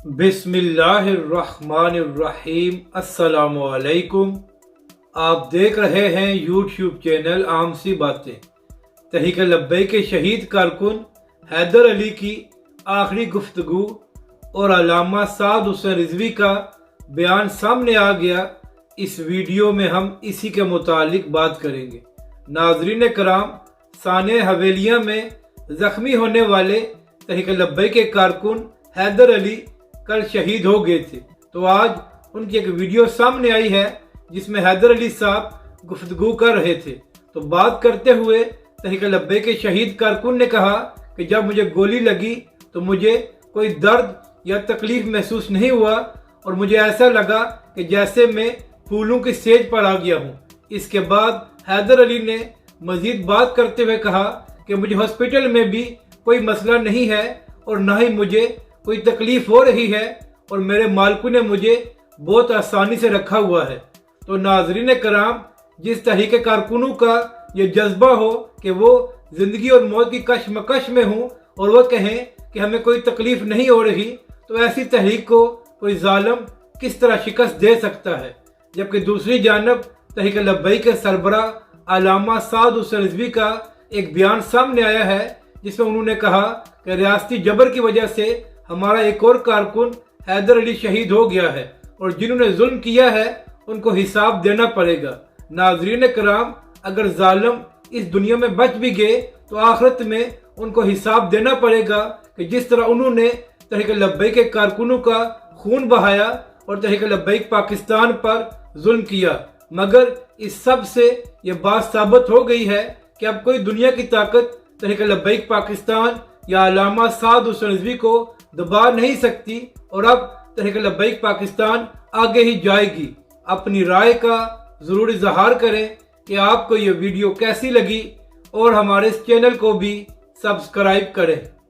बिस्मिल्लाहिर्रहमानिर्रहीम। अस्सलामुअलैकुम। आप देख रहे हैं यूट्यूब चैनल आम सी बातें। तहरीक लब्बैक के शहीद कारकुन हैदर अली की आखिरी गुफ्तगू और अल्लामा साद हुसैन रिजवी का बयान सामने आ गया। इस वीडियो में हम इसी के मुतालिक बात करेंगे। नाजरीन कराम, साने हवेलिया में जख्मी होने वाले तहरीक लब्बैक के कारकुन हैदर अली कल शहीद हो गए थे, तो आज उनकी एक वीडियो सामने आई है जिसमें हैदर अली साहब गुफ्तगू कर रहे थे। तो बात करते हुए तहरीक लब्बैक के शहीद कारकुन ने कहा कि जब मुझे गोली लगी तो मुझे कोई दर्द या तकलीफ महसूस नहीं हुआ और मुझे ऐसा लगा कि जैसे मैं फूलों की सेज पर आ गया हूँ। इसके बाद हैदर अली ने मजीद बात करते हुए कहा कि मुझे हॉस्पिटल में भी कोई मसला नहीं है और ना ही मुझे कोई तकलीफ हो रही है और मेरे मालिक ने मुझे बहुत आसानी से रखा हुआ है। तो नाजरीन कराम, जिस तहरीक कारकुनों का ये जज्बा हो कि वो जिंदगी और मौत की कशमकश में हूँ और वो कहें कि हमें कोई तकलीफ नहीं हो रही, तो ऐसी तहरीक को कोई जालिम किस तरह शिकस्त दे सकता है। जबकि दूसरी जानब तहरीक लब्बैक के सरबराह अल्लामा साद हुसैन रिजवी का एक बयान सामने आया है जिसमें उन्होंने कहा कि रियासती जबर की वजह से हमारा एक और कारकुन हैदर अली शहीद हो गया है और जिन्होंने जुल्म किया है उनको हिसाब देना पड़ेगा। नाजरीन कराम, अगर जालिम इस दुनिया में बच भी गए तो आखिरत में उनको हिसाब देना पड़ेगा कि जिस तरह उन्होंने तहरीक लब्बैक के कारकुनों का खून बहाया और तहरीक लब्बैक पाकिस्तान पर जुल्म किया। मगर इस सब से ये बात साबित हो गई है कि अब कोई दुनिया की ताकत तहरीक लब्बैक पाकिस्तान या अल्लामा साद हुसैन रिजवी को दबा नहीं सकती और अब तहरीक लब्बैक पाकिस्तान आगे ही जाएगी। अपनी राय का जरूर इजहार करें कि आपको ये वीडियो कैसी लगी और हमारे इस चैनल को भी सब्सक्राइब करें।